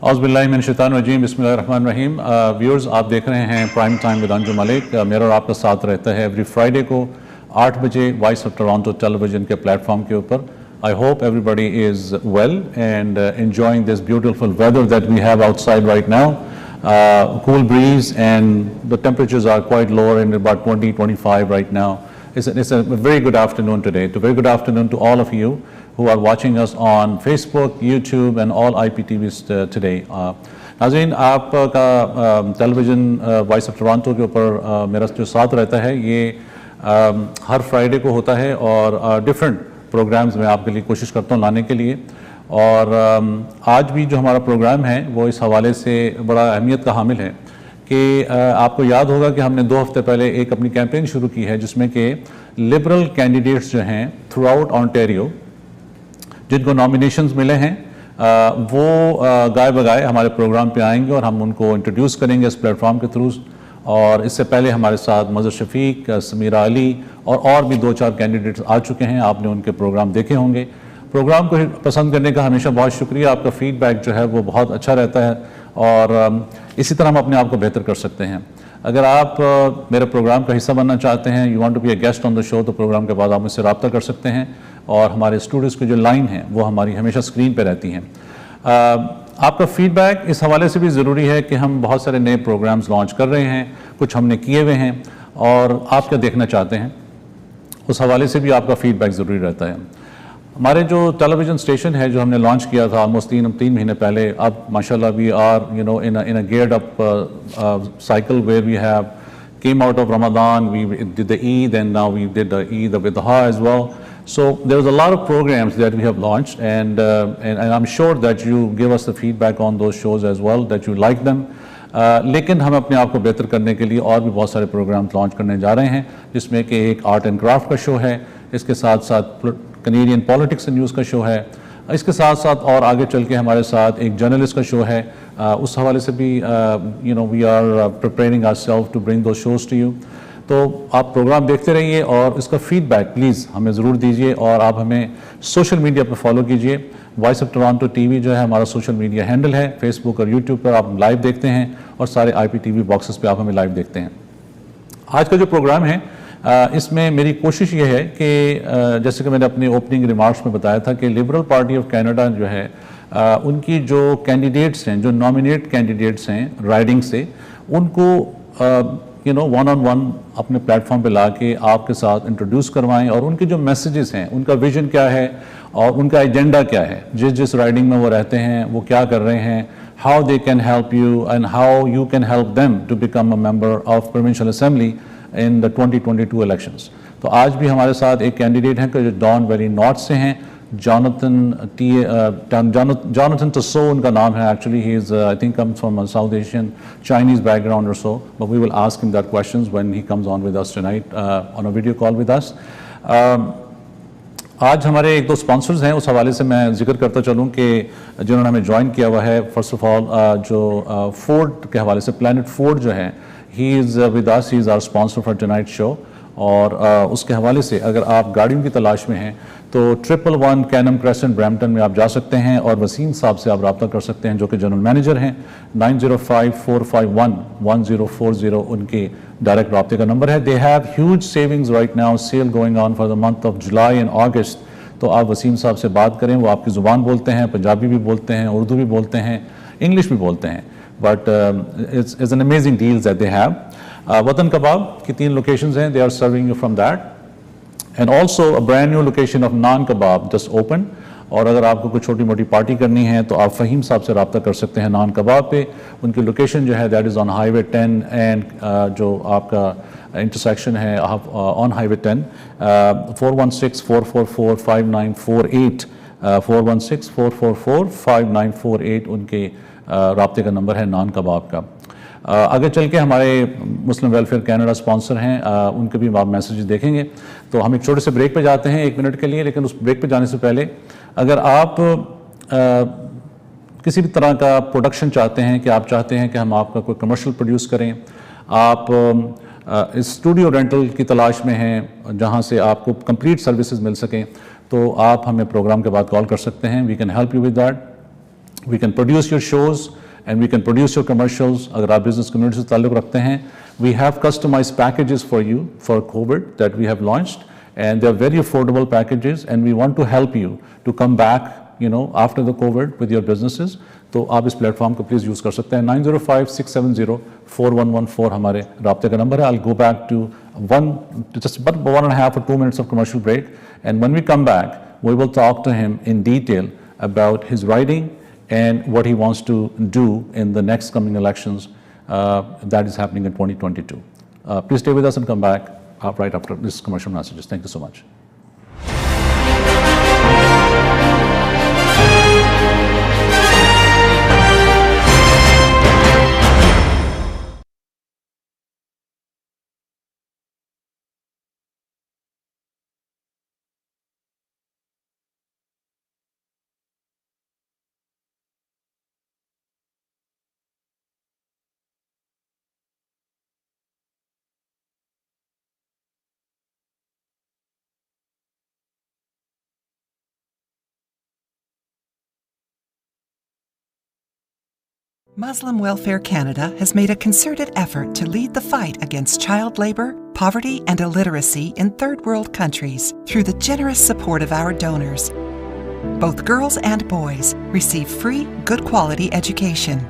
औज़ बिल्लाहि मिनश शैतानिर रजीम बिस्मिल्लाहिर्रहमानिर्रहीम। व्यूअर्स, आप देख रहे हैं prime Time with Anjum Malik. मेरा और आपका साथ रहता है एवरी फ्राइडे को 8 बजे वॉइस ऑफ टोरंटो टेलीविज़न के प्लेटफॉर्म के ऊपर। I hope everybody is well and enjoying this beautiful weather that we have outside right now. Cool breeze and the temperatures are quite lower in about 20-25 right now. It's a very good afternoon today. A very good afternoon to all of you who are watching us on Facebook, YouTube and all IPTVs today. नाज़रीन, आपका television voice of Toronto के ऊपर मेरा जो साथ रहता है ये हर फ्राइडे को होता है और डिफरेंट प्रोग्राम्स में आपके लिए कोशिश करता हूँ लाने के लिए। और आज भी जो हमारा प्रोग्राम है वो इस हवाले से बड़ा अहमियत का हामिल है कि आपको याद होगा कि हमने 2 हफ्ते पहले एक अपनी कैंपेन शुरू की है जिसमें कि लिबरल कैंडिडेट्स जो हैं थ्रू आउट ऑन्टेरियो जिनको नॉमिनेशंस मिले हैं वो गाय बगाए हमारे प्रोग्राम पे आएंगे और हम उनको इंट्रोड्यूस करेंगे इस प्लेटफॉर्म के थ्रू। और इससे पहले हमारे साथ मज़हर शफीक, समीरा अली और भी 2-4 कैंडिडेट्स आ चुके हैं। आपने उनके प्रोग्राम देखे होंगे। प्रोग्राम को पसंद करने का हमेशा बहुत शुक्रिया। आपका फीडबैक जो है वो बहुत अच्छा रहता है और इसी तरह हम अपने आप को बेहतर कर सकते हैं। अगर आप मेरे प्रोग्राम का हिस्सा बनना चाहते हैं, you want to be a guest on the show, तो प्रोग्राम के बाद आप मुझसे रब्ता कर सकते हैं और हमारे स्टूडियोज़ की जो लाइन है वो हमारी हमेशा स्क्रीन पे रहती हैं। आपका फीडबैक इस हवाले से भी ज़रूरी है कि हम बहुत सारे नए प्रोग्राम्स लॉन्च कर रहे हैं, कुछ हमने किए हुए हैं और आप क्या देखना चाहते हैं उस हवाले से भी आपका फीडबैक ज़रूरी रहता है। हमारे जो टेलीविज़न स्टेशन है जो हमने लॉन्च किया था ऑलमोस्ट 3 महीने पहले, अब माशाल्लाह we are in a geared up cycle where we have came out of Ramadan, we did the Eid and now we did the Eid of Adha as well. So there's a lot of programs that we have launched and I'm sure that you give us the feedback on those shows as well that you like them. लेकिन हम अपने आप को बेहतर करने के लिए और भी बहुत सारे प्रोग्राम्स लॉन्च करने जा रहे हैं जिसमें कि एक आर्ट एंड क्राफ्ट का शो है, इसके साथ साथ कैनेडियन पॉलिटिक्स एंड न्यूज़ का शो है, इसके साथ साथ और आगे चल के हमारे साथ एक जर्नलिस्ट का शो है। उस हवाले से भी we are preparing ourself to bring those shows to you. तो आप प्रोग्राम देखते रहिए और इसका फीडबैक प्लीज़ हमें ज़रूर दीजिए और आप हमें सोशल मीडिया पर फॉलो कीजिए। वॉइस ऑफ टोरंटो टीवी जो है हमारा सोशल मीडिया हैंडल है, फेसबुक और यूट्यूब पर आप लाइव देखते हैं और सारे IPTV बॉक्सेस पे आप हमें लाइव देखते हैं। आज का जो प्रोग्राम है इसमें मेरी कोशिश ये है कि जैसे कि मैंने अपने ओपनिंग रिमार्क्स में बताया था कि लिबरल पार्टी ऑफ कनाडा जो है उनकी जो कैंडिडेट्स हैं, जो नॉमिनेट कैंडिडेट्स हैं राइडिंग से, उनको वन ऑन वन अपने प्लेटफॉर्म पे ला के आपके साथ इंट्रोड्यूस करवाएं और उनके जो मैसेजेस हैं, उनका विजन क्या है और उनका एजेंडा क्या है, जिस राइडिंग में वो रहते हैं वो क्या कर रहे हैं, how they can help you and how you can help them to become a member of provincial assembly in the 2022 elections. तो आज भी हमारे साथ एक कैंडिडेट हैं जो डॉन वैली नॉर्थ से हैं, Jonathan Tasso उनका नाम है। Actually he is I think comes from South Asian Chinese background और so, but we will ask him that questions when he comes on with us tonight on a video call with us. आज हमारे 1-2 sponsors हैं, उस हवाले से मैं जिक्र करता चलूँ कि जिन्होंने हमें ज्वाइन किया हुआ है। फर्स्ट ऑफ ऑल जो फोर्ड के हवाले से प्लैनेट फोर्ड जो है, he is with us, he is our sponsor for tonight show. और उसके हवाले से अगर आप गाड़ियों की तलाश में हैं तो 111 कैनम क्रेसेंट ब्रैम्पटन में आप जा सकते हैं और वसीम साहब से आप रब्ता कर सकते हैं जो कि जनरल मैनेजर हैं। 9054511040 उनके डायरेक्ट रब्ते का नंबर है। They have huge savings right now, sale going on for the month of July and August. तो आप वसीम साहब से बात करें, वो आपकी ज़ुबान बोलते हैं, पंजाबी भी बोलते हैं, उर्दू भी बोलते हैं, इंग्लिश भी बोलते हैं, but it's an amazing deals that they have. Watan Kabab की 3 लोकेशंस हैं, they are serving you from that and also a brand new location of Naan Kabab just open. और अगर आपको कोई छोटी मोटी पार्टी करनी है तो आप फ़हीम साहब से रब्ता कर सकते हैं नान कबाब पे। उनकी लोकेशन जो है that is on highway 10 and जो आपका इंटरसेक्शन है ऑन हाईवे 10, 416-444-5948 416-444-5948 उनके रब्ते का नंबर है नान कबाब का। आगे चल के हमारे मुस्लिम वेलफेयर कनाडा स्पॉन्सर हैं, उनके भी आप मैसेज देखेंगे। तो हम एक छोटे से ब्रेक पे जाते हैं 1 मिनट के लिए, लेकिन उस ब्रेक पे जाने से पहले अगर आप किसी भी तरह का प्रोडक्शन चाहते हैं कि आप चाहते हैं कि हम आपका कोई कमर्शियल प्रोड्यूस करें, आप इस स्टूडियो रेंटल की तलाश में हैं जहां से आपको कंप्लीट सर्विसेज मिल सकें, तो आप हमें प्रोग्राम के बाद कॉल कर सकते हैं। We can help you with that. We can produce your shows and we can produce your commercials. अगर आप business community से ताल्लुक़ रखते हैं, we have customized packages for you for COVID that we have launched, and they're very affordable packages, and we want to help you to come back, after the COVID with your businesses. तो आप इस platform को please use कर सकते हैं. 9056704114 हमारे राब्ते का number है. I'll go back to just about 1.5 or 2 minutes of commercial break, and when we come back, we will talk to him in detail about his writing and what he wants to do in the next coming elections that is happening in 2022. Please stay with us and come back right after this commercial messages. Thank you so much. Muslim Welfare Canada has made a concerted effort to lead the fight against child labor, poverty, and illiteracy in third world countries through the generous support of our donors. Both girls and boys receive free, good quality education.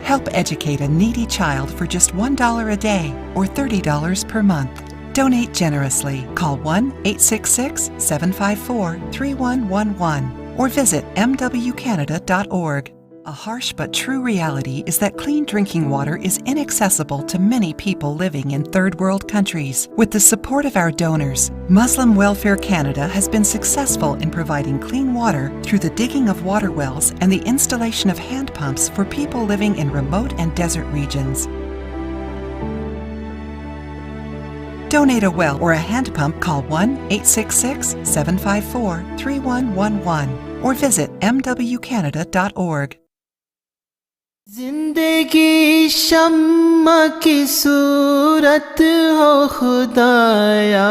Help educate a needy child for just $1 a day or $30 per month. Donate generously. Call 1-866-754-3111 or visit mwcanada.org. A harsh but true reality is that clean drinking water is inaccessible to many people living in third world countries. With the support of our donors, Muslim Welfare Canada has been successful in providing clean water through the digging of water wells and the installation of hand pumps for people living in remote and desert regions. Donate a well or a hand pump. Call 1-866-754-3111 or visit mwcanada.org. जिंदगी शम्मा की सूरत हो खुदाया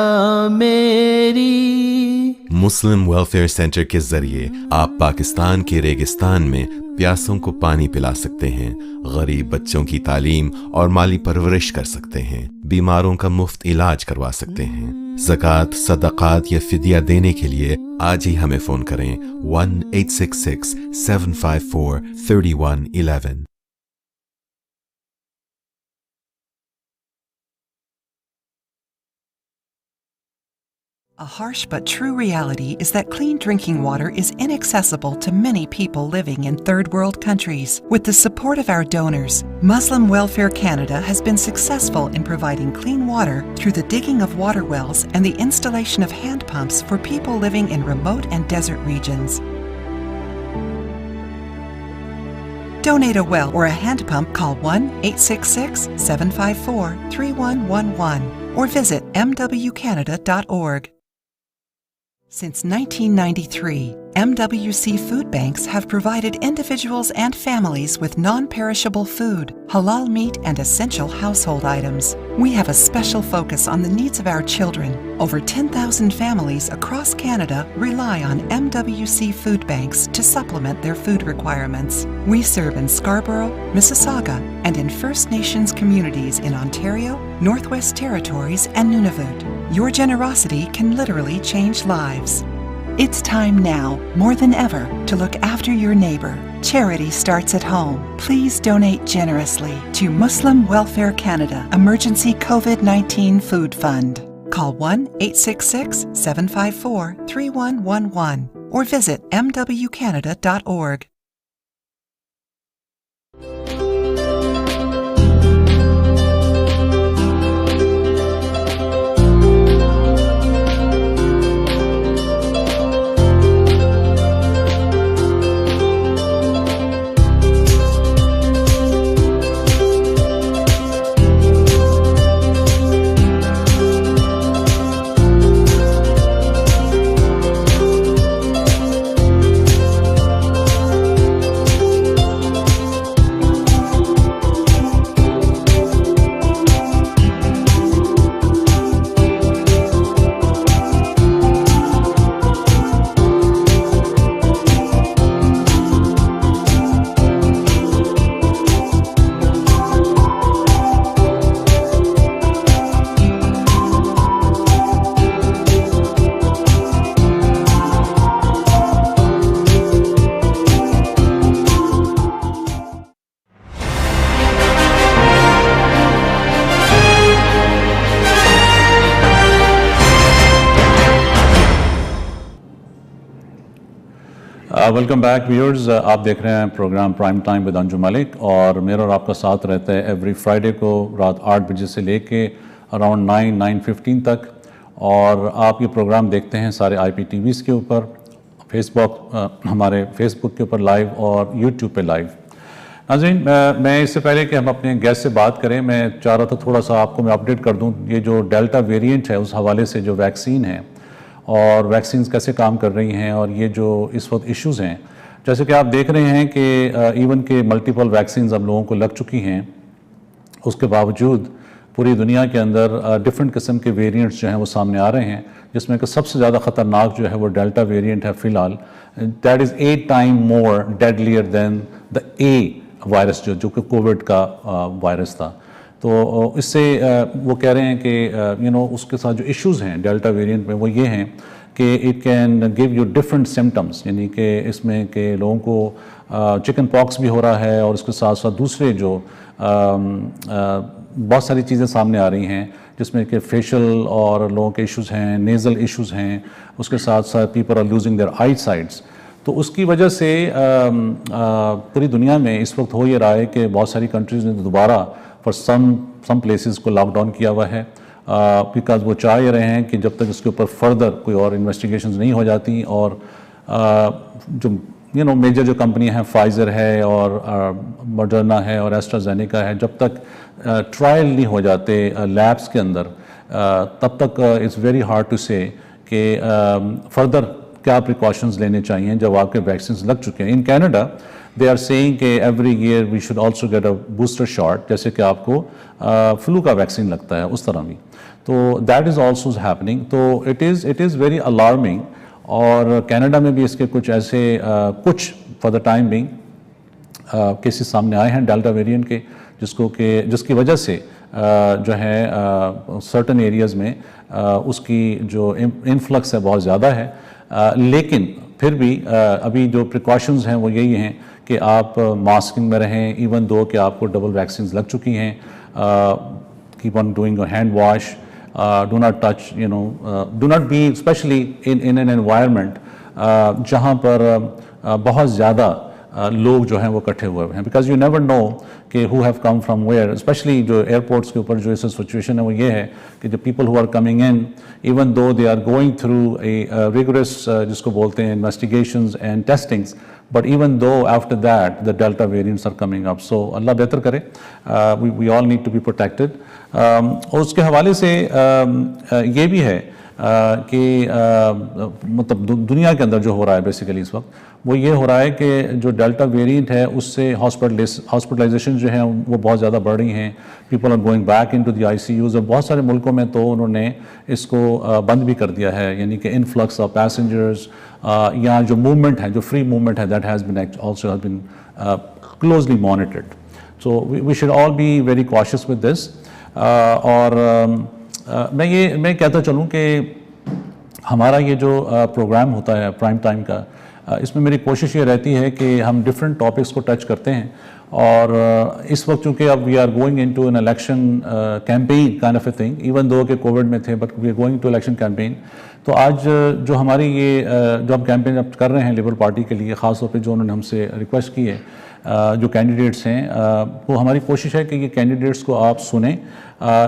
मेरी. मुस्लिम welfare centre के जरिए आप पाकिस्तान के रेगिस्तान में प्यासों को पानी पिला सकते हैं, गरीब बच्चों की तालीम और माली परवरिश कर सकते हैं, बीमारों का मुफ्त इलाज करवा सकते हैं. ज़कात, सदक़ात या फिदिया देने के लिए आज ही हमें फ़ोन करें 1-866-754-3111. A harsh but true reality is that clean drinking water is inaccessible to many people living in third world countries. With the support of our donors, Muslim Welfare Canada has been successful in providing clean water through the digging of water wells and the installation of hand pumps for people living in remote and desert regions. Donate a well or a hand pump. Call 1-866-754-3111 or visit mwcanada.org. Since 1993, MWC food banks have provided individuals and families with non-perishable food, halal meat, and essential household items. We have a special focus on the needs of our children. Over 10,000 families across Canada rely on MWC food banks to supplement their food requirements. We serve in Scarborough, Mississauga, and in First Nations communities in Ontario, Northwest Territories, and Nunavut. Your generosity can literally change lives. It's time now, more than ever, to look after your neighbor. Charity starts at home. Please donate generously to Muslim Welfare Canada Emergency COVID-19 Food Fund. Call 1-866-754-3111 or visit mwcanada.org. Welcome back viewers, आप देख रहे हैं program Prime Time with Anjum Malik और मेरा और आपका साथ रहता है एवरी फ्राइडे को रात 8 बजे से लेके अराउंड 9:15 तक। और आप ये प्रोग्राम देखते हैं सारे IPTVs के ऊपर, फेसबुक हमारे फेसबुक के ऊपर लाइव और यूट्यूब पे लाइव। नाज़रीन, मैं इससे पहले कि हम अपने गेस्ट से बात करें, मैं चाह रहा था थोड़ा सा आपको मैं अपडेट कर दूं ये जो डेल्टा वेरिएंट है उस हवाले से, जो वैक्सीन है और वैक्सीन कैसे काम कर रही हैं और ये जो इस वक्त इश्यूज़ हैं। जैसे कि आप देख रहे हैं कि इवन के मल्टीपल वैक्सीन अब लोगों को लग चुकी हैं, उसके बावजूद पूरी दुनिया के अंदर डिफरेंट किस्म के वेरिएंट्स जो हैं वो सामने आ रहे हैं, जिसमें कि सबसे ज़्यादा ख़तरनाक जो है वो डेल्टा वेरिएंट है फ़िलहाल। That is 8 time more deadlier than the A virus जो कि कोविड का वायरस था। तो इससे वो कह रहे हैं कि उसके साथ जो इश्यूज़ हैं डेल्टा वेरिएंट में वो ये हैं कि it can give you different symptoms, यानी कि इसमें कि लोगों को चिकन पॉक्स भी हो रहा है और उसके साथ साथ दूसरे जो बहुत सारी चीज़ें सामने आ रही हैं, जिसमें कि फेशियल और लोगों के इश्यूज़ हैं, नेज़ल इश्यूज़ हैं, उसके साथ साथ people are losing their eye sights. तो उसकी वजह से पूरी दुनिया में इस वक्त हो ये रहा है कि बहुत सारी कंट्रीज़ ने दोबारा फॉर सम प्लेसेस को लॉकडाउन किया हुआ है, बिकॉज वो चाह ये रहे हैं कि जब तक इसके ऊपर फर्दर कोई और इन्वेस्टिगेशंस नहीं हो जाती और जो मेजर जो कंपनियां हैं, फाइज़र है और मॉडर्ना है और एस्ट्राजेनेका है, जब तक ट्रायल नहीं हो जाते लैब्स के अंदर तब तक इट्स वेरी हार्ड टू से कि फर्दर क्या प्रिकॉशंस लेने चाहिए जब आपके वैक्सीन लग चुके हैं। In Canada they are saying कि every year we should also get a booster shot, जैसे कि आपको फ्लू का वैक्सीन लगता है उस तरह भी। तो दैट इज़ आल्सो हैपनिंग। तो इट इज़ वेरी अलार्मिंग। और कनाडा में भी इसके कुछ ऐसे कुछ for the time being cases सामने आए हैं डेल्टा वेरिएंट के, जिसकी वजह से जो है सर्टन एरियाज़ में उसकी जो इन्फ्लक्स है बहुत ज़्यादा है। लेकिन फिर भी अभी जो प्रिकॉशंस हैं वो यही हैं कि आप मास्किंग में रहें, इवन दो कि आपको डबल वैक्सीन लग चुकी हैं। Keep on doing your hand wash, do not touch, do not be especially in an environment जहाँ पर बहुत ज़्यादा लोग जो हैं वो इकट्ठे हुए हैं, because you never know कि who have come from where, especially जो airports के ऊपर जो ऐसा सिचुएशन है वो ये है कि the people who are coming in, even though they are going through a rigorous जिसको बोलते हैं investigations and testings, but even though after that the delta variants are coming up, so अल्लाह बेहतर करे, we all need to be protected। और उसके हवाले से ये भी है कि मतलब दुनिया के अंदर जो हो रहा है बेसिकली इस वक्त वो ये हो रहा है कि जो डेल्टा वेरिएंट है उससे हॉस्पिटलाइजेशन जो है वो बहुत ज़्यादा बढ़ रही हैं। People are going back into the ICUs। और बहुत सारे मुल्कों में तो उन्होंने इसको बंद भी कर दिया है, यानी कि इनफ्लक्स ऑफ पैसेंजर्स या जो मूवमेंट है, जो फ्री मूवमेंट है, that has been also has been closely monitored. So we should all be very cautious with this. और मैं कहता चलूँ कि हमारा ये जो प्रोग्राम होता है प्राइम टाइम का, इसमें मेरी कोशिश ये रहती है कि हम डिफरेंट टॉपिक्स को टच करते हैं। और इस वक्त चूँकि अब we are going into an election campaign kind of a thing, even though के कोविड में थे, but we are going to election campaign. तो आज जो हमारी ये जो हम कैंपेन अब कर रहे हैं लिबरल पार्टी के लिए, ख़ास तौर पे जो उन्होंने हमसे रिक्वेस्ट की है, जो कैंडिडेट्स हैं, वो हमारी कोशिश है कि ये कैंडिडेट्स को आप सुने।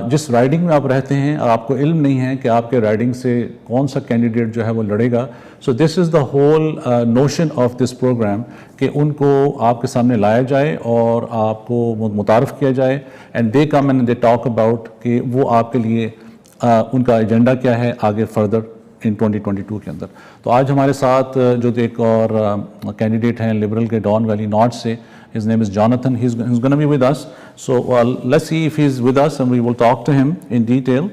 जिस राइडिंग में आप रहते हैं आपको इल्म नहीं है कि आपके राइडिंग से कौन सा कैंडिडेट जो है वो लड़ेगा। So this is the whole notion of this program कि उनको आपके सामने लाया जाए और आपको मुतारफ़ किया जाए, and they come and they talk about कि वो आपके लिए उनका एजेंडा क्या है आगे फर्दर इन 2022 के अंदर। तो आज हमारे साथ जो एक और कैंडिडेट हैं लिबरल के डॉन वैली नॉर्थ से, his name is Jonathan. He's going to be with us. So let's see if he's with us, and we will talk to him in detail,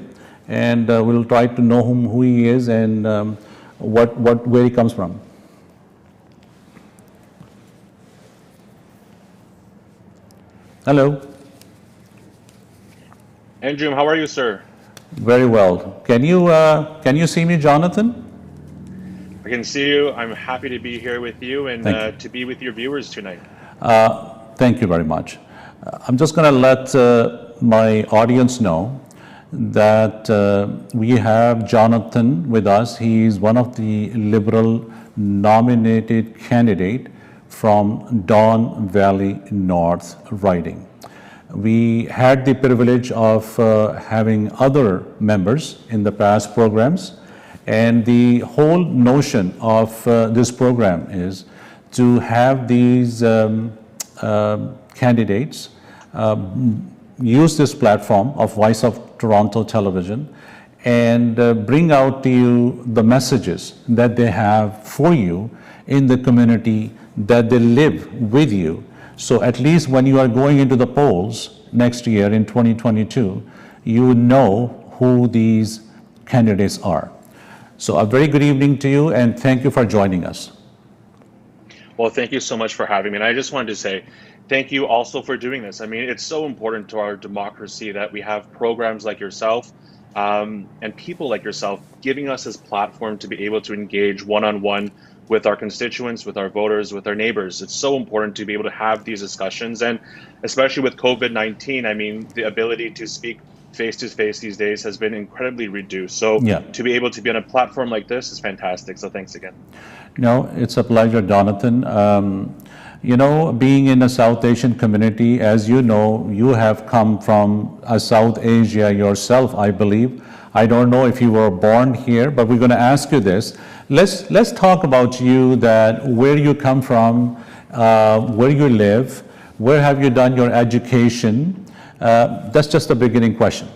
and we'll try to know who he is and where he comes from. Hello. Anjum, how are you, sir? Very well. Can you see me, Jonathan? I can see you. I'm happy to be here with you and to be with your viewers tonight. Thank you very much. I'm just going to let my audience know that we have Jonathan with us. He is one of the Liberal nominated candidate from Don Valley North riding. We had the privilege of having other members in the past programs, and the whole notion of this program is to have these candidates use this platform of Voice of Toronto Television and bring out to you the messages that they have for you in the community that they live with you. So at least when you are going into the polls next year in 2022, you know who these candidates are. So a very good evening to you, and thank you for joining us. Well, thank you so much for having me. And I just wanted to say thank you also for doing this. I mean, it's so important to our democracy that we have programs like yourself and people like yourself giving us this platform to be able to engage one-on-one with our constituents, with our voters, with our neighbors. It's so important to be able to have these discussions. And especially with COVID-19, I mean, the ability to speak face-to-face these days has been incredibly reduced. So to be able to be on a platform like this is fantastic. So thanks again. No, it's a pleasure, Jonathan. You know, being in a South Asian community, as you know, you have come from South Asia yourself, I believe. I don't know if you were born here, but we're going to ask you this. Let's talk about you, that where you come from, where you live, where have you done your education? That's just a beginning question.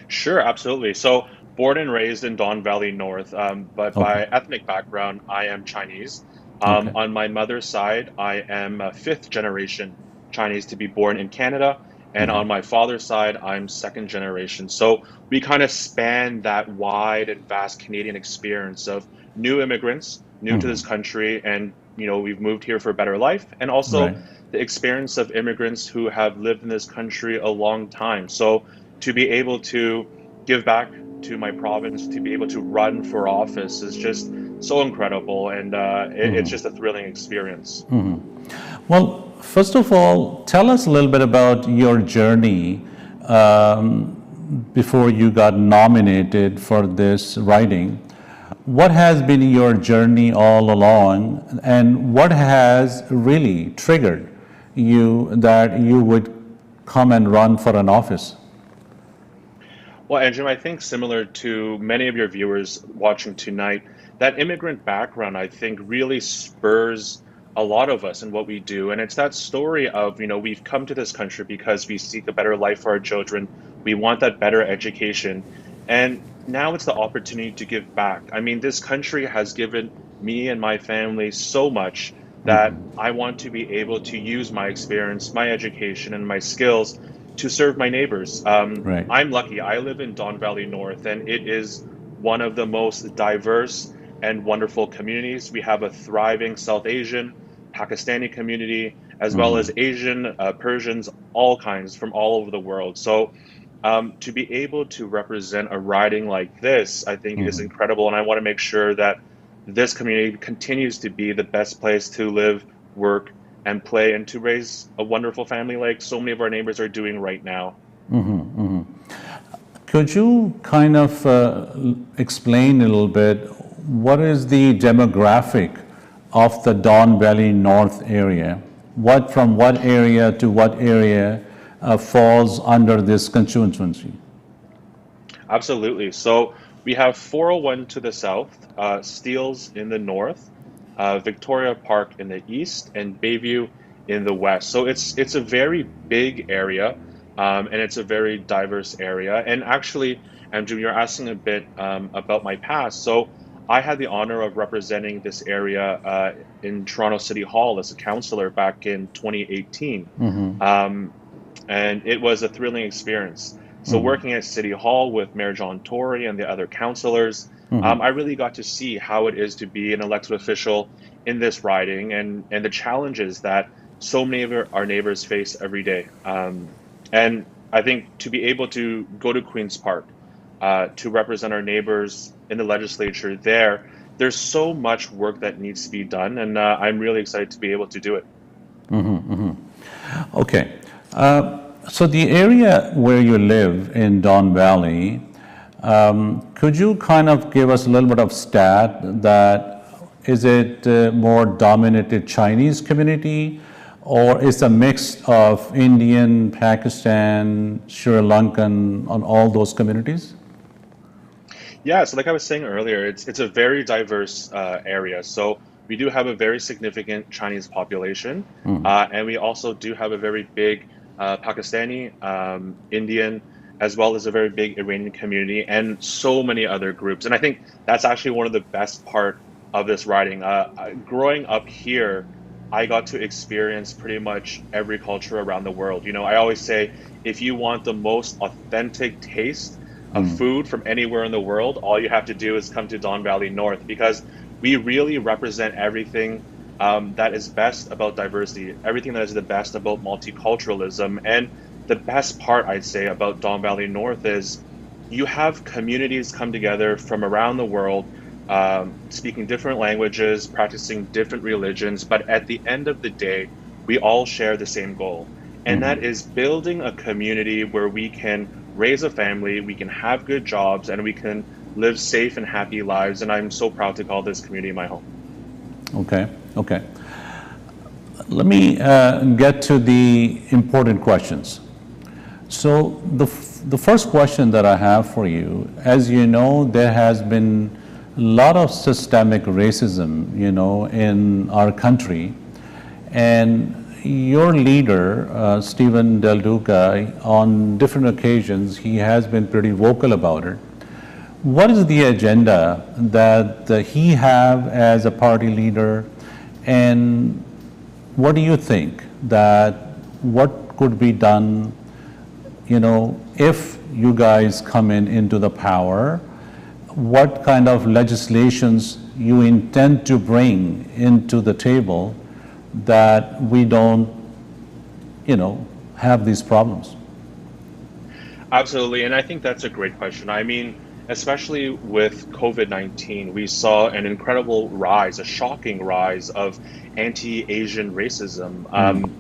Sure, absolutely. So born and raised in Don Valley North, but by ethnic background, I am Chinese. On my mother's side, I am a fifth generation Chinese to be born in Canada. And on my father's side, I'm second generation. So we kind of span that wide and vast Canadian experience of new immigrants, new to this country, and you know, we've moved here for a better life, and also the experience of immigrants who have lived in this country a long time. So to be able to give back to my province, to be able to run for office is just so incredible, and it's just a thrilling experience. Well, first of all, tell us a little bit about your journey before you got nominated for this riding. What has been your journey all along, and what has really triggered you that you would come and run for an office? Well, Anjum, I think similar to many of your viewers watching tonight, that immigrant background, I think, really spurs a lot of us in what we do. And it's that story of, you know, we've come to this country because we seek a better life for our children. We want that better education. And now it's the opportunity to give back. I mean, this country has given me and my family so much that I want to be able to use my experience, my education, and my skills to serve my neighbors. I'm lucky. I live in Don Valley North, and it is one of the most diverse and wonderful communities. We have a thriving South Asian, Pakistani community, as well as Asian, Persians, all kinds from all over the world. So to be able to represent a riding like this, I think is incredible. And I want to make sure that this community continues to be the best place to live, work, and play, and to raise a wonderful family like so many of our neighbors are doing right now. Could you kind of explain a little bit, what is the demographic of the Don Valley North area? From what area to what area falls under this constituency? Absolutely. So we have 401 to the south, Steeles in the north, Victoria Park in the east, and Bayview in the west. So it's a very big area, and it's a very diverse area. And actually, Anjum, you're asking a bit about my past. So I had the honor of representing this area in Toronto City Hall as a councillor back in 2018. And it was a thrilling experience. So working at City Hall with Mayor John Tory and the other councillors, I really got to see how it is to be an elected official in this riding, and the challenges that so many of our neighbors face every day. And I think to be able to go to Queen's Park, to represent our neighbors in the legislature there's so much work that needs to be done, and I'm really excited to be able to do it. Okay. So the area where you live in Don Valley, could you kind of give us a little bit of stat that Is it more dominated Chinese community, or is a mix of Indian, Pakistan, Sri Lankan, on all those communities? Yeah, so like I was saying earlier, it's a very diverse area. So we do have a very significant Chinese population, and we also do have a very big Pakistani, Indian, as well as a very big Iranian community, and so many other groups. And I think that's actually one of the best part of this riding. Growing up here, I got to experience pretty much every culture around the world. You know, I always say, if you want the most authentic taste of food from anywhere in the world, all you have to do is come to Don Valley North, because we really represent everything that is best about diversity, everything that is the best about multiculturalism. And the best part, I'd say, about Don Valley North is you have communities come together from around the world, speaking different languages, practicing different religions, but at the end of the day, we all share the same goal. And that is building a community where we can raise a family, we can have good jobs, and we can live safe and happy lives. And I'm so proud to call this community my home. Okay, okay. Let me get to the important questions. So the first question that I have for you, as you know, there has been a lot of systemic racism, you know, in our country, and your leader, Stephen Del Duca, on different occasions, he has been pretty vocal about it. What is the agenda that he have as a party leader, and what do you think that what could be done, you know, if you guys come into the power? What kind of legislations you intend to bring into the table that we don't, you know, have these problems? Absolutely. And I think that's a great question. I mean, especially with COVID-19, we saw an incredible rise, a shocking rise of anti-Asian racism.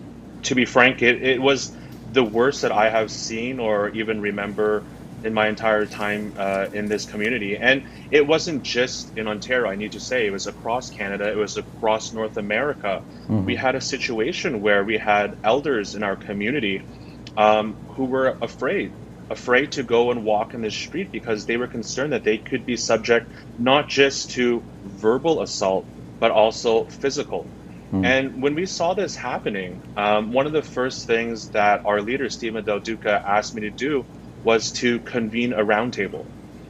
To be frank, it was the worst that I have seen or even remember in my entire time in this community. And it wasn't just in Ontario, I need to say, it was across Canada, it was across North America. We had a situation where we had elders in our community who were afraid to go and walk in the street because they were concerned that they could be subject not just to verbal assault, but also physical. And when we saw this happening, one of the first things that our leader, Stephen Del Duca, asked me to do was to convene a roundtable.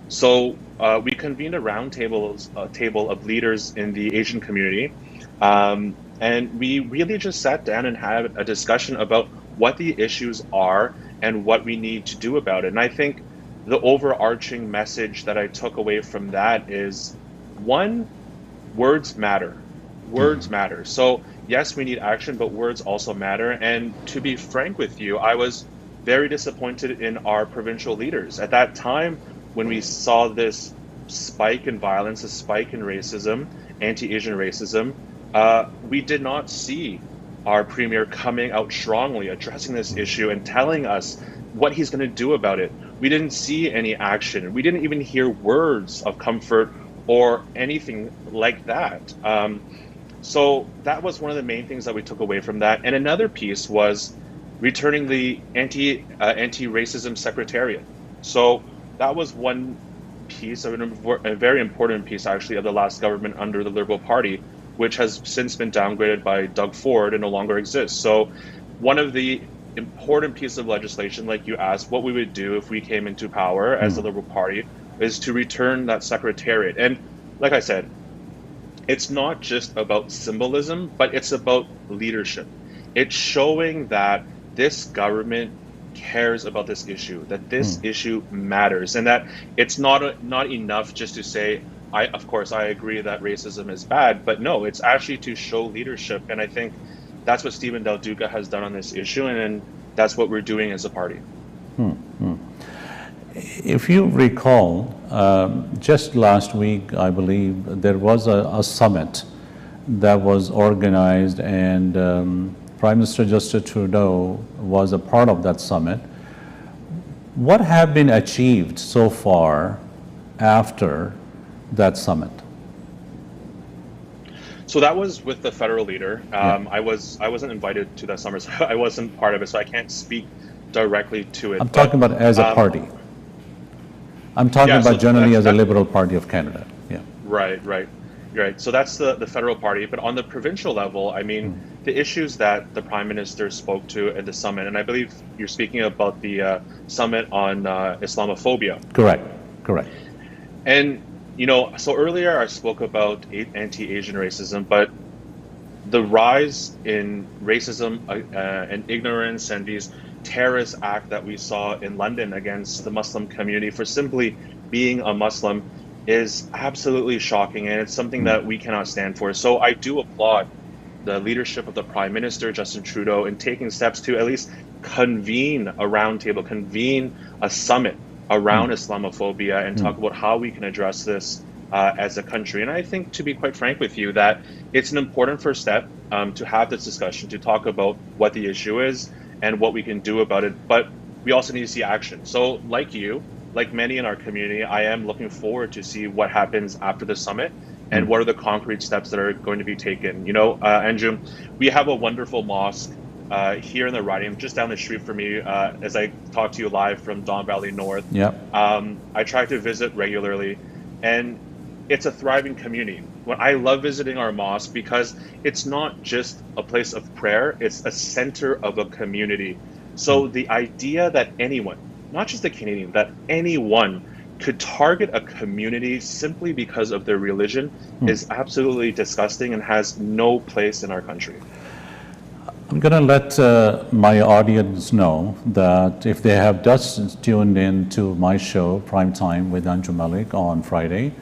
So we convened a table of leaders in the Asian community, and we really just sat down and had a discussion about what the issues are and what we need to do about it. And I think the overarching message that I took away from that is, one, words matter. Words matter. So yes, we need action, but words also matter. And to be frank with you, I was very disappointed in our provincial leaders. At that time, when we saw this spike in violence, a spike in racism, anti-Asian racism, we did not see our premier coming out strongly, addressing this issue and telling us what he's going to do about it. We didn't see any action. We didn't even hear words of comfort or anything like that. So that was one of the main things that we took away from that. And another piece was returning the anti-racism secretariat. So that was one piece, a very important piece actually, of the last government under the Liberal Party, which has since been downgraded by Doug Ford and no longer exists. So one of the important pieces of legislation, like you asked, what we would do if we came into power as the Liberal Party, is to return that secretariat. And like I said, it's not just about symbolism, but it's about leadership. It's showing that this government cares about this issue, that this issue matters, and that it's not enough just to say, of course, I agree that racism is bad, but no, it's actually to show leadership. And I think that's what Stephen Del Duca has done on this issue, and that's what we're doing as a party. If you recall, just last week, I believe, there was a summit that was organized, and Prime Minister Justin Trudeau was a part of that summit. What have been achieved so far after that summit? So that was with the federal leader. Yeah. I wasn't invited to that summer, so I wasn't part of it, so I can't speak directly to it. I'm talking about as a party. I'm talking Yeah, so about generally as a that- Liberal Party of Canada. Yeah. Right. So that's the federal party. But on the provincial level, I mean, the issues that the Prime Minister spoke to at the summit, and I believe you're speaking about the summit on Islamophobia. Correct. And, so earlier I spoke about anti-Asian racism, but the rise in racism and ignorance and these terrorist acts that we saw in London against the Muslim community for simply being a Muslim is absolutely shocking, and it's something that we cannot stand for. So I do applaud the leadership of the Prime Minister, Justin Trudeau, in taking steps to at least convene a roundtable, convene a summit around Islamophobia and talk about how we can address this as a country. And I think, to be quite frank with you, that it's an important first step to have this discussion, to talk about what the issue is and what we can do about it. But we also need to see action. So like you, like many in our community, I am looking forward to see what happens after the summit and what are the concrete steps that are going to be taken. Anjum, we have a wonderful mosque here in the riding, just down the street from me, as I talk to you live from Don Valley North. Yeah. I try to visit regularly, and it's a thriving community. I love visiting our mosque because it's not just a place of prayer, it's a center of a community. So the idea that anyone, not just a Canadian, that anyone could target a community simply because of their religion is absolutely disgusting and has no place in our country. I'm going to let my audience know that if they have just tuned in to my show, Prime Time with Anjum Malik on Friday,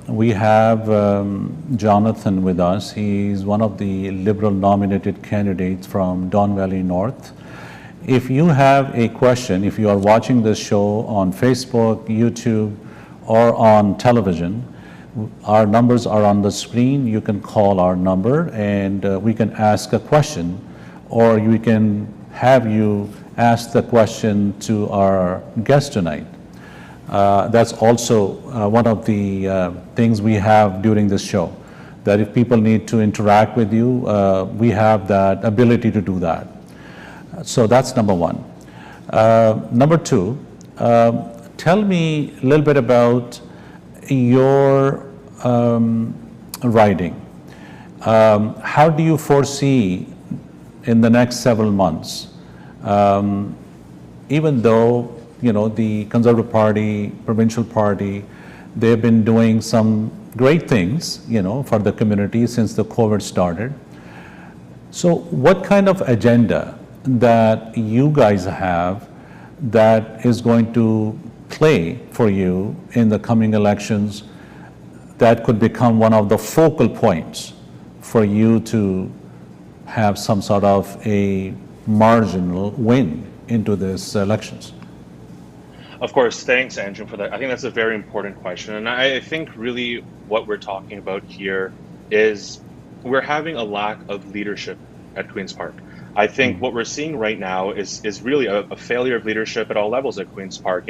we have Jonathan with us. He's one of the Liberal nominated candidates from Don Valley North. If you have a question, if you are watching this show on Facebook, YouTube, or on television, our numbers are on the screen. You can call our number and we can ask a question, or we can have you ask the question to our guest tonight. That's also one of the things we have during this show, that if people need to interact with you, we have that ability to do that. So that's number one. Number two, tell me a little bit about your riding. How do you foresee in the next several months, even though the Conservative Party, Provincial Party, they've been doing some great things for the community since the COVID started. So what kind of agenda that you guys have that is going to play for you in the coming elections that could become one of the focal points for you to have some sort of a marginal win into these elections? Of course, thanks, Anjum, for that. I think that's a very important question. And I think really what we're talking about here is we're having a lack of leadership at Queen's Park. I think what we're seeing right now is really a failure of leadership at all levels at Queen's Park.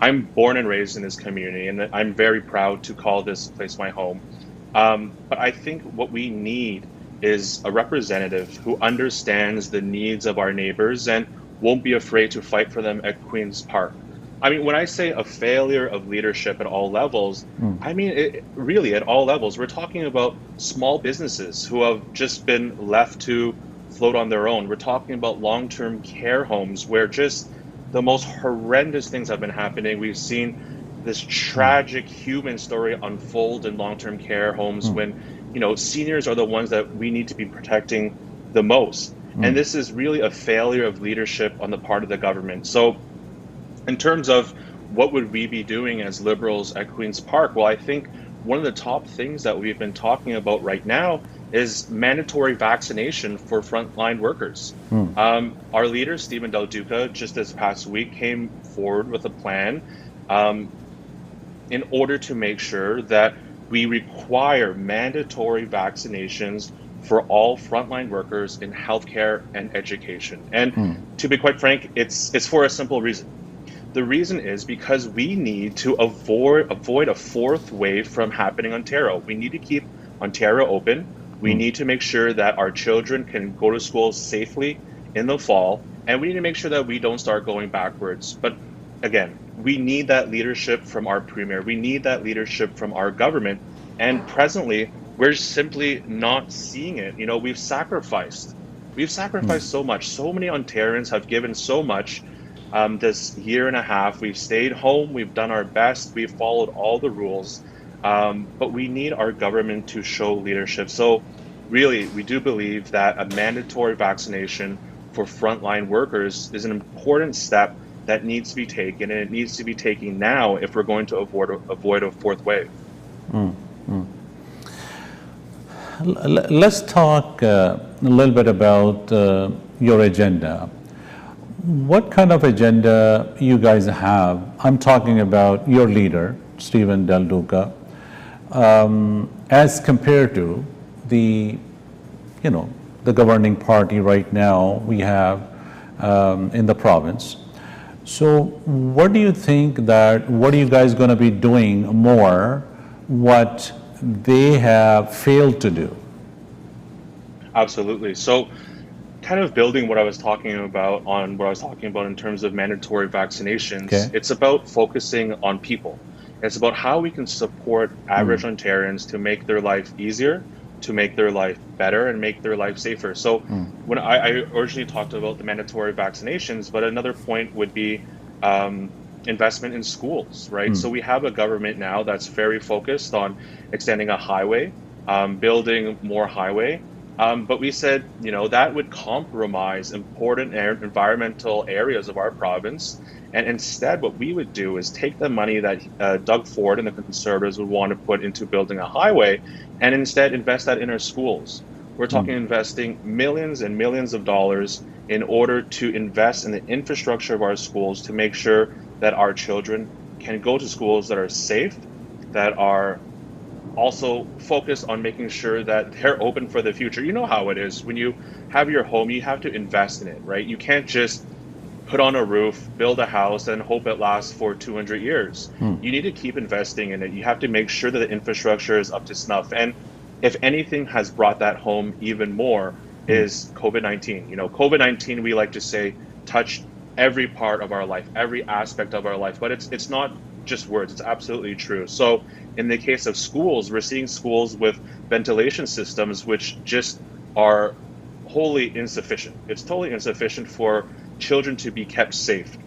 I'm born and raised in this community, and I'm very proud to call this place my home. But I think what we need is a representative who understands the needs of our neighbors and won't be afraid to fight for them at Queen's Park. I mean, when I say a failure of leadership at all levels, I mean, really at all levels. We're talking about small businesses who have just been left to float on their own. We're talking about long-term care homes where just the most horrendous things have been happening. We've seen this tragic human story unfold in long-term care homes when, seniors are the ones that we need to be protecting the most. And this is really a failure of leadership on the part of the government. So in terms of what would we be doing as Liberals at Queen's Park? Well, I think one of the top things that we've been talking about right now is mandatory vaccination for frontline workers. Our leader, Stephen Del Duca, just this past week came forward with a plan in order to make sure that we require mandatory vaccinations for all frontline workers in healthcare and education. And to be quite frank, it's for a simple reason. The reason is because we need to avoid a fourth wave from happening in Ontario. We need to keep Ontario open. We need to make sure that our children can go to school safely in the fall, and we need to make sure that we don't start going backwards. But again, we need that leadership from our premier. We need that leadership from our government. And presently, we're simply not seeing it. You know, we've sacrificed. We've sacrificed so much. So many Ontarians have given so much this year and a half. We've stayed home. We've done our best. We've followed all the rules. But we need our government to show leadership. So really, we do believe that a mandatory vaccination for frontline workers is an important step that needs to be taken, and it needs to be taken now if we're going to avoid a fourth wave. Let's talk a little bit about your agenda. What kind of agenda you guys have? I'm talking about your leader, Stephen Del Duca, as compared to the governing party right now we have in the province. So what do you think what are you guys going to be doing more what they have failed to do? Absolutely. So kind of building what I was talking about in terms of mandatory vaccinations, Okay. It's about focusing on people. It's about how we can support average Ontarians to make their life easier, to make their life better, and make their life safer. So when I originally talked about the mandatory vaccinations, but another point would be investment in schools, right? So we have a government now that's very focused on extending a highway, building more highway. But we said, that would compromise important environmental areas of our province. And instead, what we would do is take the money that Doug Ford and the Conservatives would want to put into building a highway and instead invest that in our schools. We're talking investing millions and millions of dollars in order to invest in the infrastructure of our schools to make sure that our children can go to schools that are safe, that are also focused on making sure that they're open for the future. You know how it is. When you have your home, you have to invest in it, right? You can't just put on a roof, build a house, and hope it lasts for 200 years. You need to keep investing in it. You have to make sure that the infrastructure is up to snuff. And if anything has brought that home even more is COVID-19. COVID-19, we like to say, touched every part of our life, every aspect of our life, but it's not just words, it's absolutely true. So in the case of schools, we're seeing schools with ventilation systems which just are wholly insufficient. It's totally insufficient for children to be kept safe.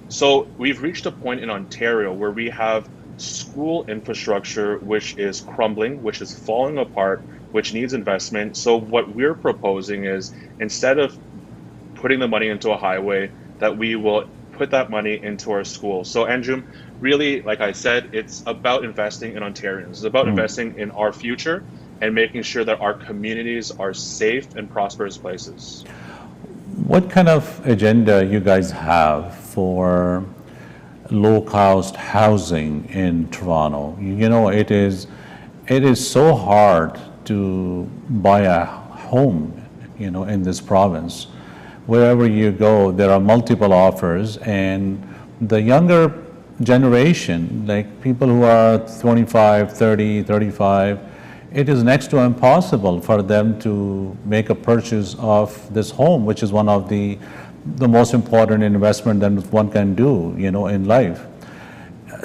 So we've reached a point in Ontario where we have school infrastructure which is crumbling, which is falling apart, which needs investment. So what we're proposing is, instead of putting the money into a highway, that we will put that money into our schools. So Anjum, really, like I said, it's about investing in Ontarians. It's about investing in our future and making sure that our communities are safe and prosperous places. What kind of agenda you guys have for low-cost housing in Toronto? It is so hard to buy a home, in this province. Wherever you go, there are multiple offers, and the younger generation, like people who are 25, 30, 35, it is next to impossible for them to make a purchase of this home, which is one of the most important investment that one can do, in life.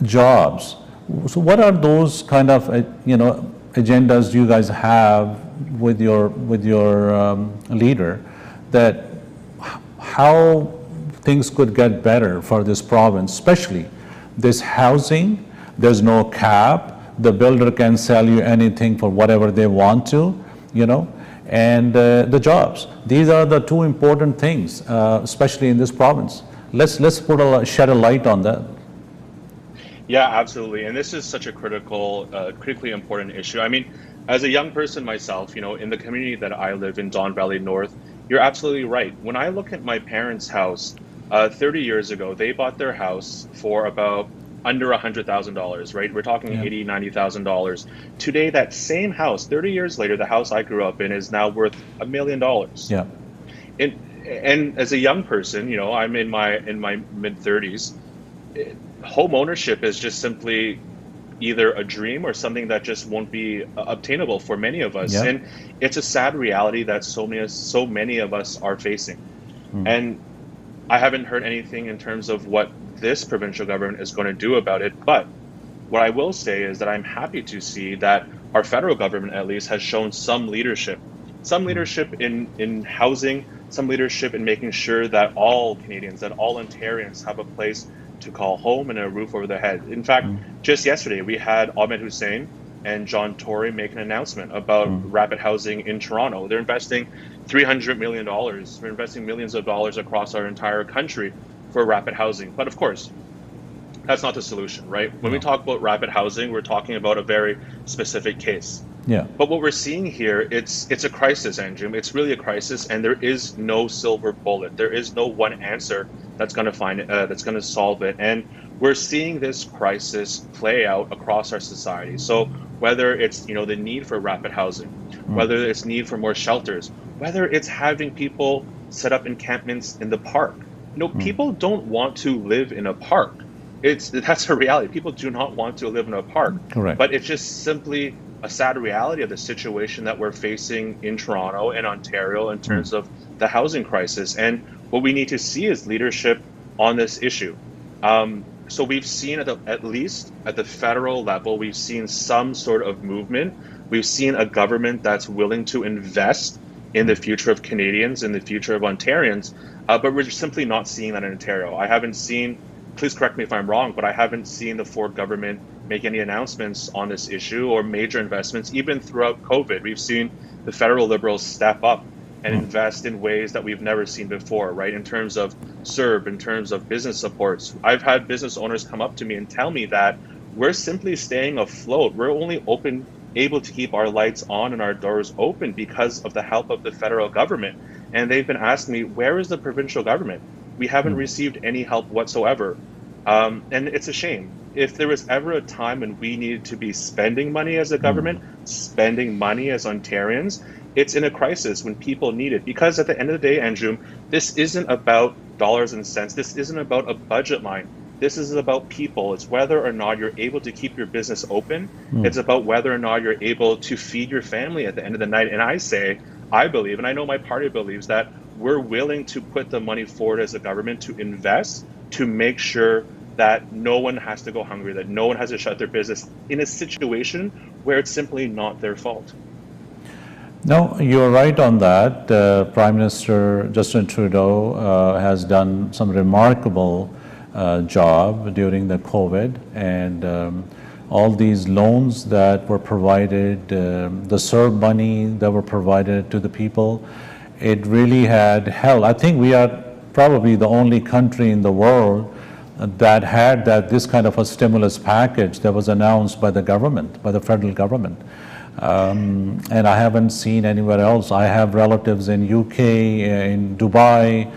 Jobs. So what are those kind of, agendas you guys have with your leader, that how things could get better for this province, especially this housing? There's no cap. The builder can sell you anything for whatever they want to, and the jobs. These are the two important things, especially in this province. Let's shed a light on that. Yeah, absolutely. And this is such a critically important issue. I mean, as a young person myself, in the community that I live in, Don Valley North, you're absolutely right. When I look at my parents' house, 30 years ago, they bought their house for about under $100,000, right? We're talking $80,000, $90,000. Today, that same house, 30 years later, the house I grew up in is now worth $1 million. Yeah. And as a young person, I'm in my mid 30s. Home ownership is just simply either a dream or something that just won't be obtainable for many of us. Yeah. And it's a sad reality that so many of us are facing. And I haven't heard anything in terms of what this provincial government is going to do about it. But what I will say is that I'm happy to see that our federal government, at least, has shown some leadership in housing, some leadership in making sure that all Canadians, that all Ontarians have a place to call home and a roof over their head. In fact, just yesterday, we had Ahmed Hussein and John Tory make an announcement about rapid housing in Toronto. They're investing $300 million. We're investing millions of dollars across our entire country for rapid housing. But of course, that's not the solution, right? When we talk about rapid housing, we're talking about a very specific case. Yeah. But what we're seeing here, it's a crisis, Anjum. It's really a crisis, and there is no silver bullet. There is no one answer that's going to solve it. And we're seeing this crisis play out across our society. So whether it's the need for rapid housing, whether it's need for more shelters, whether it's having people set up encampments in the park. People don't want to live in a park. That's a reality. People do not want to live in a park. Correct. But it's just simply a sad reality of the situation that we're facing in Toronto and Ontario in terms of the housing crisis. And what we need to see is leadership on this issue. So we've seen at least at the federal level, we've seen some sort of movement. We've seen a government that's willing to invest in the future of Canadians, in the future of Ontarians, but we're simply not seeing that in Ontario. I haven't seen, please correct me if I'm wrong, but I haven't seen the Ford government make any announcements on this issue or major investments. Even throughout COVID, we've seen the federal Liberals step up and invest in ways that we've never seen before, right? In terms of CERB, in terms of business supports. I've had business owners come up to me and tell me that we're simply staying afloat. We're only able to keep our lights on and our doors open because of the help of the federal government. And they've been asking me, where is the provincial government? We haven't received any help whatsoever. And it's a shame. If there was ever a time when we needed to be spending money as a government, spending money as Ontarians, it's in a crisis when people need it. Because at the end of the day, Anjum, this isn't about dollars and cents. This isn't about a budget line. This is about people. It's whether or not you're able to keep your business open. It's about whether or not you're able to feed your family at the end of the night. And I believe, and I know my party believes, that we're willing to put the money forward as a government to invest, to make sure that no one has to go hungry, that no one has to shut their business in a situation where it's simply not their fault. No, you're right on that. Prime Minister Justin Trudeau has done some remarkable job during the COVID, and all these loans that were provided, the CERB money that were provided to the people, it really had helped. I think we are probably the only country in the world that had this kind of a stimulus package that was announced by the government, by the federal government. And I haven't seen anywhere else. I have relatives in UK, in Dubai,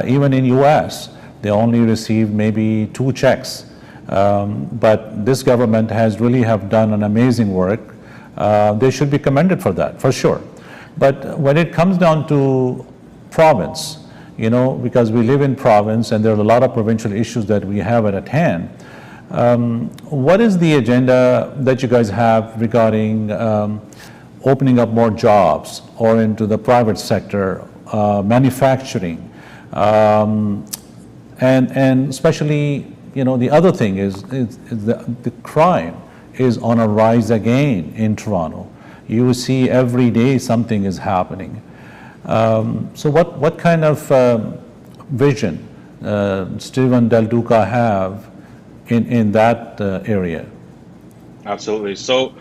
even in US. They only received maybe 2 checks. But this government has really have done an amazing work. They should be commended for that, for sure. But when it comes down to province, because we live in province and there are a lot of provincial issues that we have at hand, what is the agenda that you guys have regarding opening up more jobs or into the private sector, manufacturing, and especially, the other thing is the crime is on a rise again in Toronto. You see every day something is happening. So what kind of vision Stephen Del Duca have in that area? Absolutely. So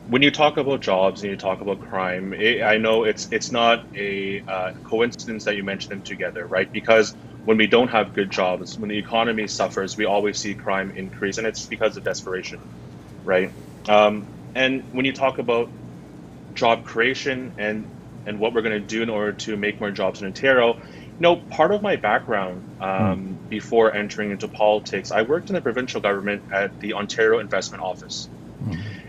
when you talk about jobs and you talk about crime, I know it's not a coincidence that you mention them together, right? Because when we don't have good jobs, when the economy suffers, we always see crime increase, and it's because of desperation, right? And when you talk about job creation and what we're going to do in order to make more jobs in Ontario, part of my background before entering into politics, I worked in the provincial government at the Ontario Investment Office.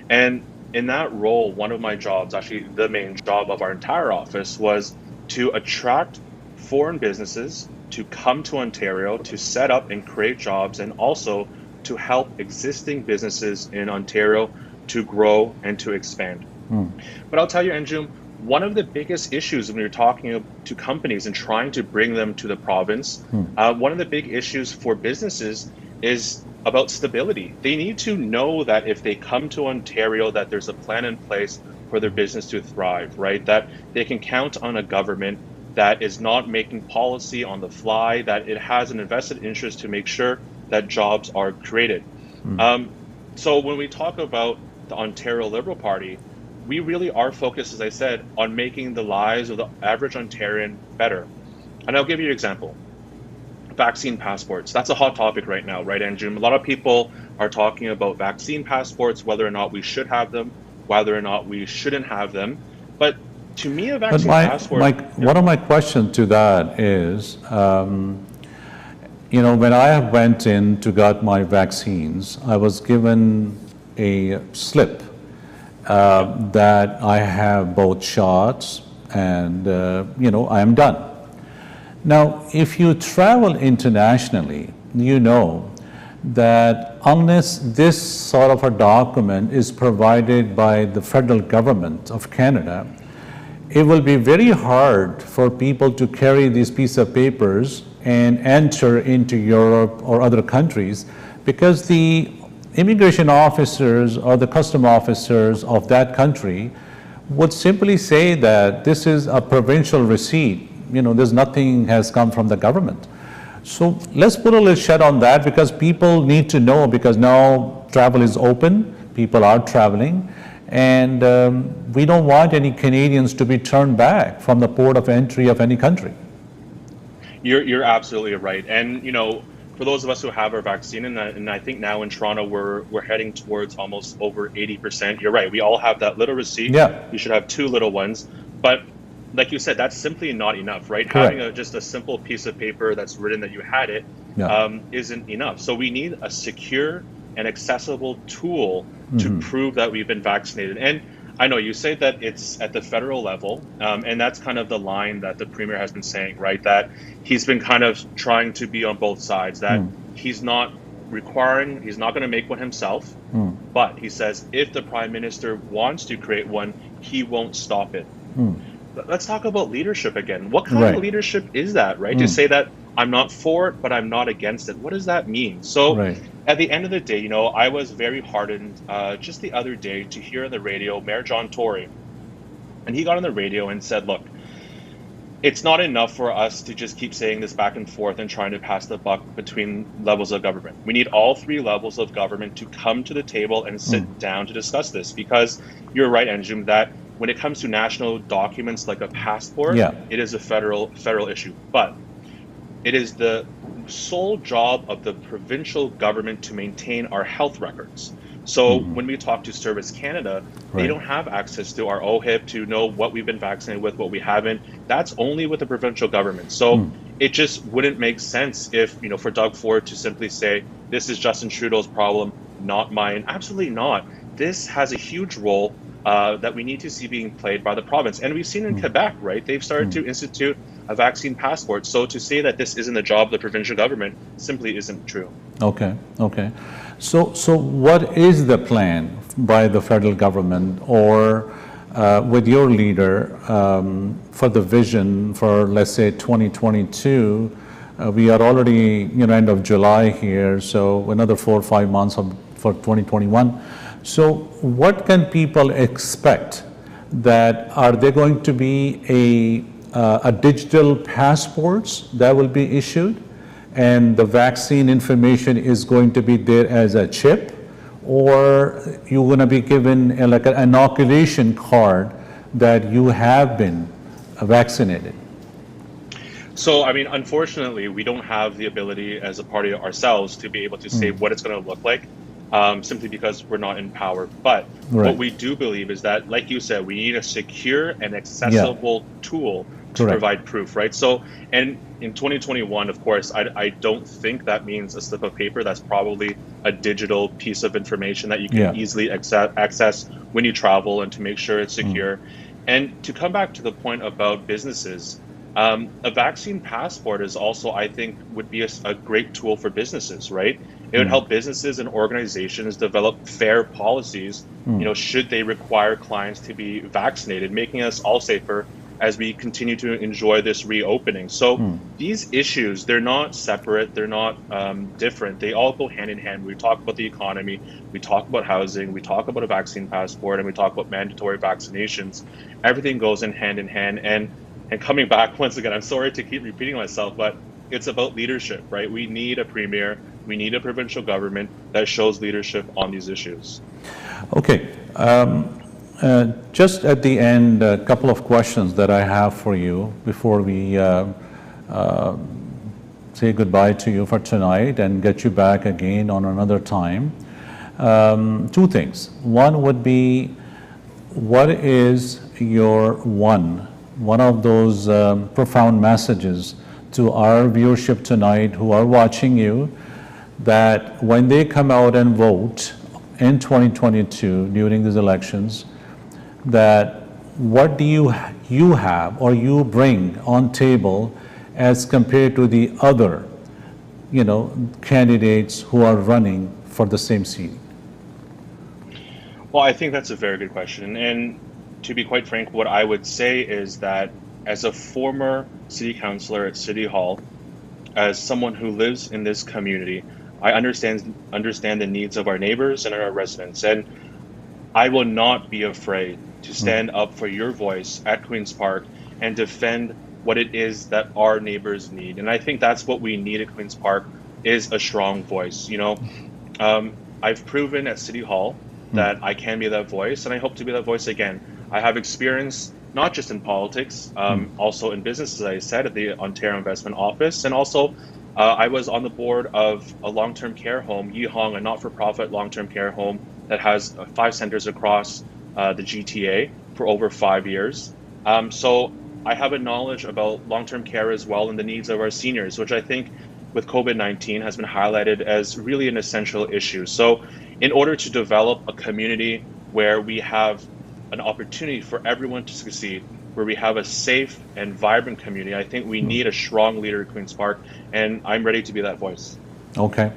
And in that role, one of my jobs, actually the main job of our entire office, was to attract foreign businesses to come to Ontario to set up and create jobs, and also to help existing businesses in Ontario to grow and to expand. But I'll tell you, Anjum, one of the biggest issues when you're talking to companies and trying to bring them to the province, one of the big issues for businesses is about stability. They need to know that if they come to Ontario, that there's a plan in place for their business to thrive, right? That they can count on a government that is not making policy on the fly, that it has an invested interest to make sure that jobs are created. So when we talk about the Ontario Liberal Party, we really are focused, as I said, on making the lives of the average Ontarian better. And I'll give you an example. Vaccine passports. That's a hot topic right now, right, Anjum? A lot of people are talking about vaccine passports, whether or not we should have them, whether or not we shouldn't have them. But to me, a vaccine passport... One of my questions to that is, when I went in to get my vaccines, I was given a slip that I have both shots and, I am done. Now, if you travel internationally, you know that unless this sort of a document is provided by the federal government of Canada, it will be very hard for people to carry these pieces of papers and enter into Europe or other countries, because the immigration officers or the custom officers of that country would simply say that this is a provincial receipt. There's nothing has come from the government. So let's put a little shed on that, because people need to know, because now travel is open, people are traveling, and we don't want any Canadians to be turned back from the port of entry of any country. You're absolutely right. And, for those of us who have our vaccine, and I think now in Toronto, we're heading towards almost over 80%. You're right. We all have that little receipt. Yeah. You should have two little ones. But like you said, that's simply not enough, right? Correct. Having just a simple piece of paper that's written that you had it isn't enough. So we need a secure and accessible tool to prove that we've been vaccinated. And I know you say that it's at the federal level, and that's kind of the line that the Premier has been saying, right? That he's been kind of trying to be on both sides, that he's not going to make one himself, but he says if the Prime Minister wants to create one, he won't stop it. Let's talk about leadership again. What kind of leadership is that, right? To say that I'm not for it, but I'm not against it. What does that mean? So at the end of the day, I was very heartened just the other day to hear on the radio Mayor John Tory. And he got on the radio and said, look, it's not enough for us to just keep saying this back and forth and trying to pass the buck between levels of government. We need all three levels of government to come to the table and sit down to discuss this, because you're right, Anjum, that when it comes to national documents like a passport, it is a federal issue. But it is the sole job of the provincial government to maintain our health records. So when we talk to Service Canada, they don't have access to our OHIP to know what we've been vaccinated with, what we haven't. That's only with the provincial government. So it just wouldn't make sense if, for Doug Ford to simply say, this is Justin Trudeau's problem, not mine. Absolutely not. This has a huge role that we need to see being played by the province. And we've seen in Quebec, right? They've started to institute a vaccine passport. So to say that this isn't the job of the provincial government simply isn't true. Okay. So what is the plan by the federal government or with your leader for the vision for, let's say, 2022? We are already, end of July here, so another 4 or 5 months for 2021. So what can people expect? That are there going to be a digital passports that will be issued, and the vaccine information is going to be there as a chip, or you're going to be given like an inoculation card that you have been vaccinated? So, unfortunately, we don't have the ability as a party ourselves to be able to say what it's going to look like, simply because we're not in power. But what we do believe is that, like you said, we need a secure and accessible tool to provide proof, right? So, and in 2021, of course, I don't think that means a slip of paper. That's probably a digital piece of information that you can easily access when you travel, and to make sure it's secure. And to come back to the point about businesses, a vaccine passport is also, I think, would be a great tool for businesses, right? It would help businesses and organizations develop fair policies, should they require clients to be vaccinated, making us all safer as we continue to enjoy this reopening. So these issues, they're not separate, they're not different. They all go hand in hand. We talk about the economy, we talk about housing, we talk about a vaccine passport, and we talk about mandatory vaccinations. Everything goes in hand. And coming back once again, I'm sorry to keep repeating myself, but it's about leadership, right? We need a premier, we need a provincial government that shows leadership on these issues. Okay. Just at the end, a couple of questions that I have for you before we say goodbye to you for tonight and get you back again on another time. Two things. One would be, what is your one of those profound messages to our viewership tonight who are watching you, that when they come out and vote in 2022 during these elections, that what do you have or you bring on table as compared to the other, candidates who are running for the same seat? Well, I think that's a very good question. And to be quite frank, what I would say is that as a former city councillor at City Hall, as someone who lives in this community, I understand the needs of our neighbors and our residents. And I will not be afraid to stand up for your voice at Queen's Park and defend what it is that our neighbors need. And I think that's what we need at Queen's Park, is a strong voice. I've proven at City Hall that I can be that voice, and I hope to be that voice again. I have experience not just in politics, also in business, as I said, at the Ontario Investment Office, and also I was on the board of a long-term care home, Yihong, a not-for-profit long-term care home that has 5 centers across the GTA for over 5 years. So I have a knowledge about long-term care as well and the needs of our seniors, which I think with COVID-19 has been highlighted as really an essential issue. So in order to develop a community where we have an opportunity for everyone to succeed, where we have a safe and vibrant community, I think we need a strong leader at Queen's Park, and I'm ready to be that voice. Okay.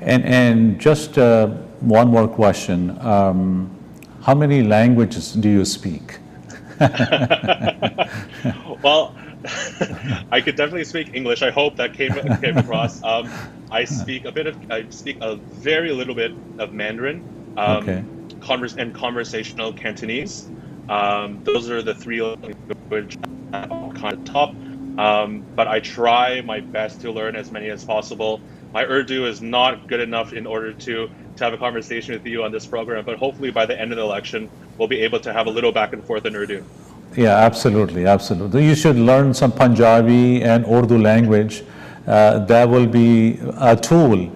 And just one more question. How many languages do you speak? Well, I could definitely speak English. I hope that came across. I speak a very little bit of Mandarin, and conversational Cantonese. Those are the 3 languages kind of top. But I try my best to learn as many as possible. My Urdu is not good enough in order to have a conversation with you on this program, but hopefully by the end of the election, we'll be able to have a little back and forth in Urdu. Yeah, absolutely. You should learn some Punjabi and Urdu language. That will be a tool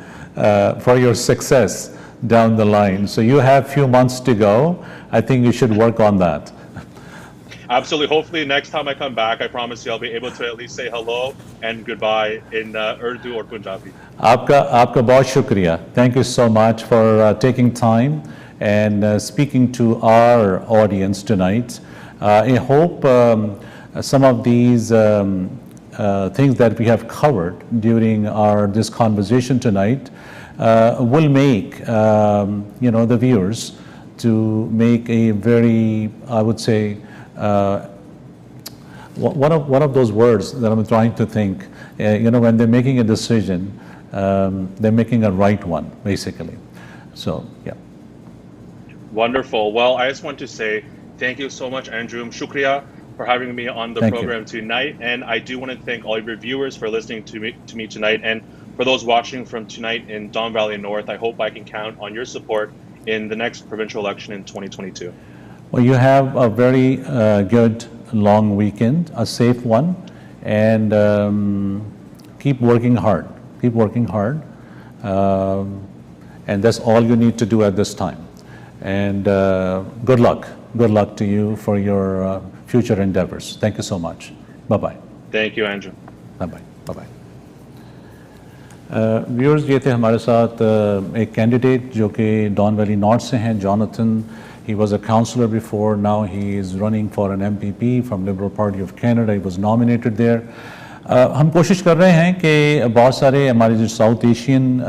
for your success down the line. So you have few months to go. I think you should work on that. Absolutely. Hopefully next time I come back, I promise you I'll be able to at least say hello and goodbye in Urdu or Punjabi. Aapka bahut shukriya. Thank you so much for taking time and speaking to our audience tonight. I hope some of these things that we have covered during this conversation tonight will make the viewers to make a very, I would say, one of those words that I'm trying to think, when they're making a decision, they're making a right one, basically. So, yeah. Wonderful. Well, I just want to say thank you so much, Anjum. Shukriya for having me on the program tonight. And I do want to thank all of your viewers for listening to me tonight. And for those watching from tonight in Don Valley North, I hope I can count on your support in the next provincial election in 2022. Well, you have a very good long weekend, a safe one, and keep working hard. Keep working hard. And that's all you need to do at this time. And good luck. Good luck to you for your future endeavors. Thank you so much. Bye-bye. Thank you, Andrew. Bye-bye. Bye-bye. Viewers ये थे हमारे साथ एक candidate जो कि don valley north से हैं, Jonathan. He was a councillor before. Now he is running for an MPP from Liberal Party of Canada. He was nominated there. हम कोशिश कर रहे हैं कि बहुत सारे हमारे जो साउथ एशियन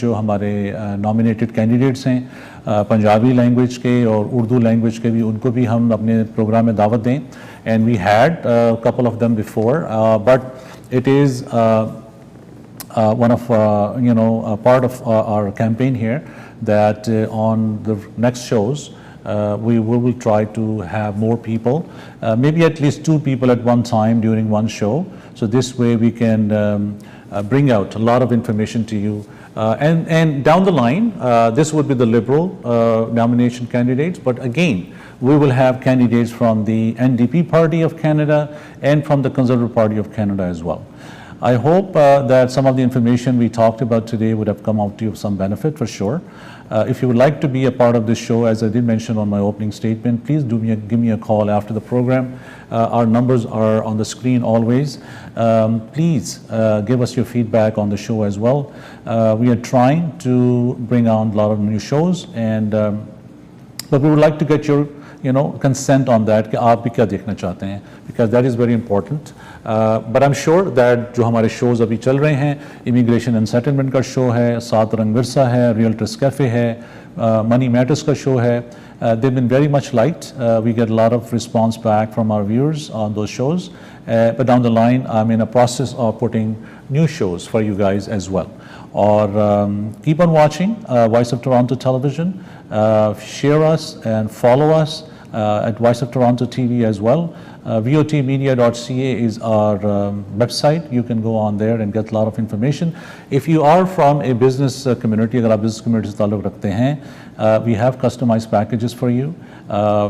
जो हमारे नॉमिनेटेड कैंडिडेट्स हैं पंजाबी लैंग्वेज के और उर्दू लैंग्वेज के भी, उनको भी हम अपने प्रोग्राम में दावत दें. And we had couple of them before, but it is one of part of our campaign here, that on the next shows we will try to have more people, maybe at least 2 people at one time during one show, so this way we can bring out a lot of information to you, and down the line this would be the Liberal nomination candidates, but again we will have candidates from the NDP Party of Canada and from the Conservative Party of Canada as well. I hope that some of the information we talked about today would have come out to you of some benefit for sure. If you would like to be a part of this show, as I did mention on my opening statement, please give me a call after the program. Our numbers are on the screen always. Please give us your feedback on the show as well. We are trying to bring on a lot of new shows, and but we would like to get your consent on that कि आप भी क्या देखना चाहते हैं, because that is very important. But I'm sure that जो हमारे shows अभी चल रहे हैं, इमिग्रेशन एंड सेटलमेंट का शो है, सात रंग विरसा है, रियल्टर्स कैफ़े है, मनी मैटर्स का शो है, they've been very much liked. We get a lot of response back from our viewers on those shows, but down the line I'm in a process of putting new shows for you guys as well. Or keep on watching Voice of Toronto Television, share us and follow us at Voice of Toronto TV as well. VOTmedia.ca is our website. You can go on there and get a lot of information. If you are from a business community, अगर आप business community से ताल्लुक़ रखते हैं, we have customized packages for you.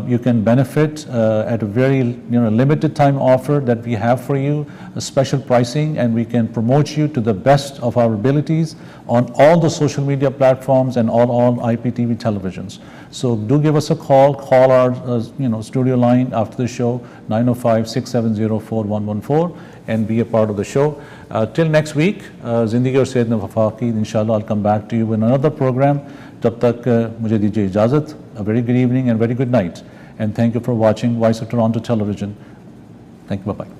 You can benefit at a very limited time offer that we have for you, a special pricing, and we can promote you to the best of our abilities on all the social media platforms and all IPTV televisions. So do give us a call. Call our studio line after the show, 905-670-4114, and be a part of the show. Till next week, Zindagi aur Sehat mein Wafaqi, inshallah I'll come back to you in another program. Tab tak mujhe dijiye ijazat. A very good evening and very good night. And thank you for watching Voice of Toronto Television. Thank you. Bye-bye.